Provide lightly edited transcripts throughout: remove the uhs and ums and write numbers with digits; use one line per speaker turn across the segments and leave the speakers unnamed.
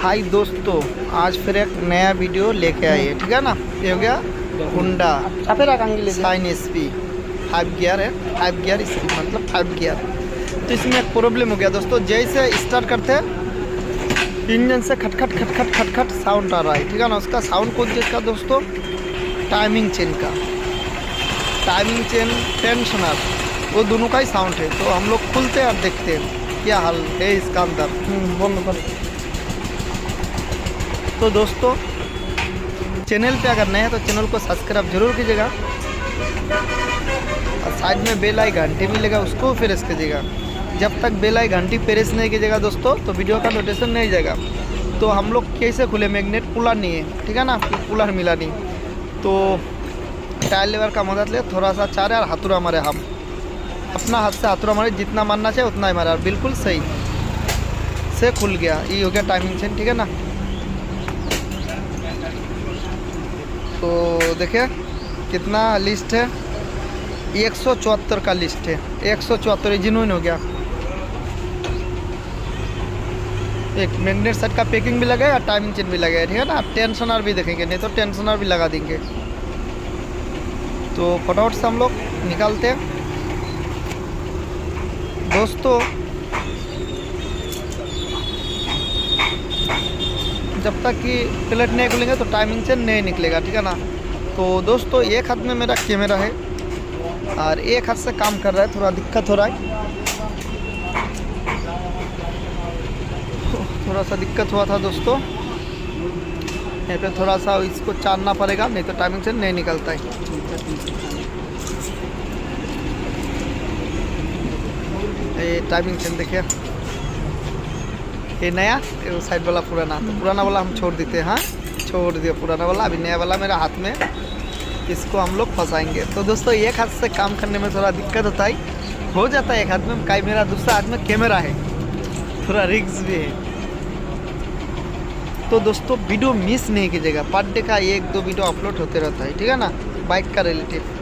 हाय दोस्तों, आज फिर एक नया वीडियो लेके आए हैं, ठीक है ना। ये हो गया होंडा शाइन एसपी 5 गियर है। 5 गियर इसकी मतलब 5 गियर। तो इसमें एक प्रॉब्लम हो गया दोस्तों, जैसे स्टार्ट करते हैं इंजन से खटखट खटखट खटखट साउंड आ रहा है, ठीक है ना। उसका साउंड कौन चीज़ का दोस्तों? टाइमिंग चेन का। टाइमिंग चेन टेंशनर, वो दोनों का ही साउंड है। तो हम लोग खुलते हैं और देखते हैं क्या हाल है इसका अंदर। बोल। तो दोस्तों चैनल पे अगर नए हैं तो चैनल को सब्सक्राइब जरूर कीजिएगा और साइड में बेल आई घंटी मिलेगा उसको प्रेस कीजिएगा। जब तक बेल आई घंटी प्रेस नहीं कीजिएगा दोस्तों तो वीडियो का नोटिफिकेशन नहीं जाएगा। तो हम लोग कैसे खुले, मैग्नेट कूलर नहीं है, ठीक है ना, कूलर मिला नहीं। तो टायर लेवर का मदद ले थोड़ा सा चारे और हाथुरा मारे, हम अपना हाथ से हाथुरा मारे, जितना मारना चाहिए उतना ही मारा, बिल्कुल सही से खुल गया। ये हो गया टाइमिंग चेन, ठीक है ना। तो देखिए कितना लिस्ट है, 174 का लिस्ट है। 174 जिनून हो गया। एक मैग्नेट सेट का पैकिंग भी लगा है और टाइमिंग चेन भी लगा है, ठीक है ना। टेंशनर भी देखेंगे, नहीं तो टेंशनर भी लगा देंगे। तो फटाफट से हम लोग निकालते हैं दोस्तों। जब तक कि प्लेट नहीं खुलेंगे तो टाइमिंग चेन नहीं निकलेगा, ठीक है ना। तो दोस्तों एक हाथ में मेरा कैमरा है और एक हाथ से काम कर रहा है, थोड़ा दिक्कत हो रहा है। थोड़ा सा दिक्कत हुआ था दोस्तों, यहाँ पे थोड़ा सा इसको चारना पड़ेगा, नहीं तो टाइमिंग चेन नहीं निकलता है। ये टाइमिंग चेन देखिए, ये नया, ये साइड वाला पुराना। तो पुराना वाला हम छोड़ देते हैं, हाँ छोड़ दिया पुराना वाला। अभी नया वाला मेरा हाथ में, इसको हम लोग फंसाएंगे। तो दोस्तों एक हाथ से काम करने में थोड़ा दिक्कत होता है, हो जाता है एक हाथ में, कई मेरा दूसरा हाथ में कैमरा है, थोड़ा रिस्क भी है। तो दोस्तों वीडियो मिस नहीं कीजिएगा, पर डे का 1-2 वीडियो अपलोड होते रहता है, ठीक है ना, बाइक का रिलेटिव।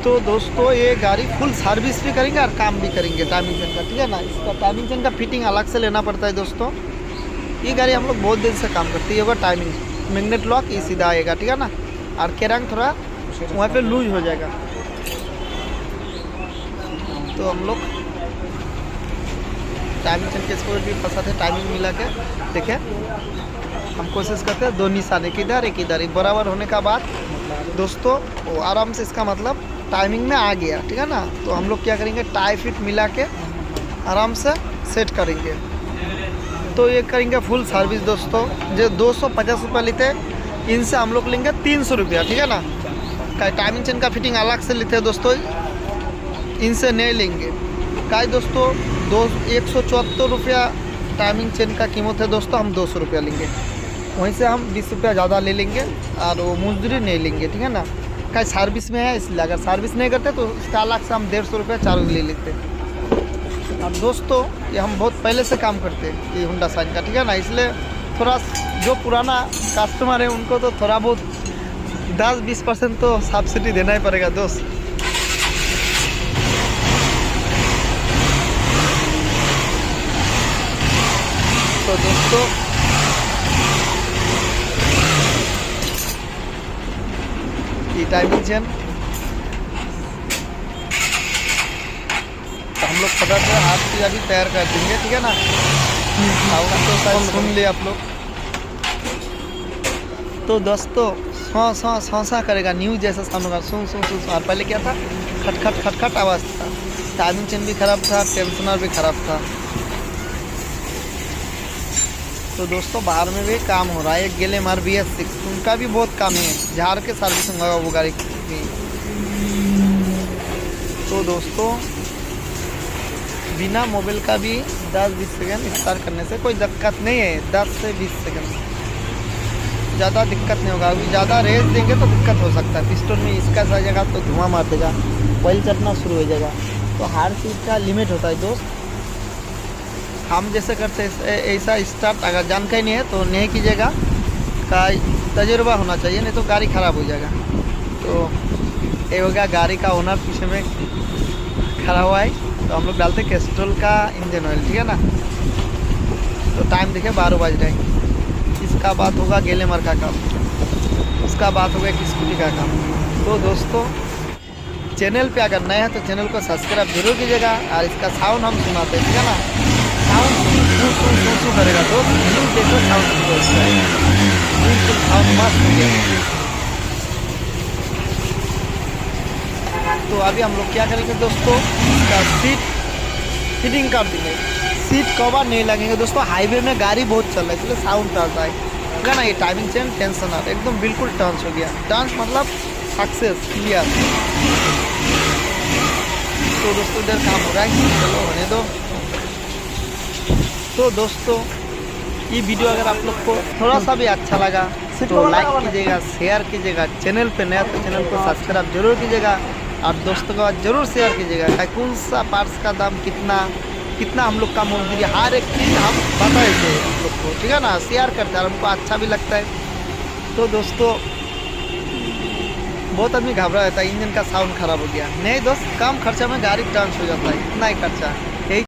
तो दोस्तों ये गाड़ी फुल सर्विस भी करेंगे और काम भी करेंगे टाइमिंग चेन का, ठीक है ना। इसका टाइमिंग चेन का फिटिंग अलग से लेना पड़ता है दोस्तों। ये गाड़ी हम लोग बहुत दिन से काम करती है। होगा टाइमिंग मैग्नेट लॉक ये सीधा आएगा, ठीक है ना, और केरंग थोड़ा वहाँ पे लूज हो जाएगा। तो हम लोग टाइमिंग चेन के इसको भी फंसाते हैं, टाइमिंग मिला के देखें। हम कोशिश करते हैं दो निशाने, किधर एक इधर, बराबर होने का बाद दोस्तों वो आराम से, इसका मतलब टाइमिंग में आ गया, ठीक है ना। तो हम लोग क्या करेंगे, टाई फिट मिला के आराम से सेट करेंगे। तो ये करेंगे फुल सर्विस दोस्तों। जो 250 रुपये लेते इनसे हम लोग लेंगे 300 रुपया, ठीक है ना। टाइमिंग चेन का फिटिंग अलग से लेते हैं दोस्तों, इनसे नहीं लेंगे। का दोस्तों 174 रुपया टाइमिंग चेन का कीमत है दोस्तों, हम 200 रुपया लेंगे। वहीं से हम 20 रुपया ज़्यादा ले लेंगे और वो मजदूरी नहीं लेंगे, ठीक है ना। का सर्विस में है इसलिए, अगर सर्विस नहीं करते तो इसका अलग से हम 150 रुपया चार्ज ले लेते हैं। अब दोस्तों ये हम बहुत पहले से काम करते हैं ये होंडा शाइन का, ठीक है ना। इसलिए थोड़ा जो पुराना कस्टमर है उनको तो थोड़ा बहुत 10-20% तो सब्सिडी देना ही पड़ेगा दोस्त। तो दोस्तों ये टाइमिंग चेन तो हम लोग फटाफट से हाथ की अभी तैयार कर देंगे, ठीक है ना। तो शायद सुन लिया आप लोग। तो दोस्तों सौ करेगा, न्यूज़ जैसा साउंड होगा, सुन। और पहले क्या था, खटखट खटखट आवाज़ था। टाइमिंग चेन भी ख़राब था, टेंशनर भी ख़राब था। तो दोस्तों बाहर में भी काम हो रहा है। ग्लैमर BS6 उनका भी बहुत काम है, झाड़ के सर्विसिंग होगा वो गाड़ी की। तो दोस्तों बिना मोबाइल का भी 10-20 सेकंड स्टार्ट करने से कोई दिक्कत नहीं है। 10 से 20 सेकंड ज़्यादा दिक्कत नहीं होगा। अभी ज़्यादा रेस देंगे तो दिक्कत हो सकता है, पिस्टन में इसका सा जगह तो धुआं मार देगा, ऑयल चटना शुरू हो जाएगा। तो हर चीज़ का लिमिट होता है दोस्त। हम जैसे करते ऐसा स्टार्ट अगर जानकारी नहीं है तो नहीं कीजिएगा, का तजुर्बा होना चाहिए, नहीं तो गाड़ी ख़राब हो जाएगा। तो ये हो गया गाड़ी का ओनर पीछे में खड़ा हुआ है। तो हम लोग डालते कैस्ट्रोल का इंजन ऑयल, ठीक है ना। तो टाइम देखिए 12 बज रहे हैं। इसका बात होगा गेलेमर का काम, उसका बात होगा एक स्कूटी का काम। तो दोस्तों चैनल पे अगर नए हैं तो चैनल को सब्सक्राइब जरूर कीजिएगा। और इसका साउंड हम सुनाते हैं, ठीक है ना। साउंड सुन करेगा दोस्त, बिल्कुल देखो साउंड बिल्कुल साउंड मस्त हो गया। तो अभी हम लोग क्या करेंगे दोस्तों, इसका सीट फिटिंग कर देंगे। सीट कवर नहीं लगेंगे दोस्तों, हाईवे में गाड़ी बहुत चल रहा है इसलिए साउंड आता है, ठीक है ना। ये टाइमिंग चेन टेंशन आता है, एकदम बिल्कुल टर्न्स हो गया। टर्न्स मतलब सक्सेस क्लियर। तो दोस्तों इधर काम हो रहा है, चलो होने दो। तो दोस्तों ये वीडियो अगर आप लोग को थोड़ा सा भी अच्छा लगा तो लाइक कीजिएगा, शेयर कीजिएगा। चैनल पे नया तो चैनल को सब्सक्राइब जरूर कीजिएगा और दोस्तों के बाद जरूर शेयर कीजिएगा। कौन सा पार्ट्स का दाम कितना हम लोग का मजदूरी, हर एक चीज़ हम बताए थे हम लोग को, ठीक है ना। शेयर करते हैं, हमको अच्छा भी लगता है। तो दोस्तों बहुत आदमी घबरा रहता है इंजन का साउंड खराब हो गया। नहीं दोस्त, कम खर्चा में गाड़ी ट्रांस हो जाता है, इतना ही खर्चा।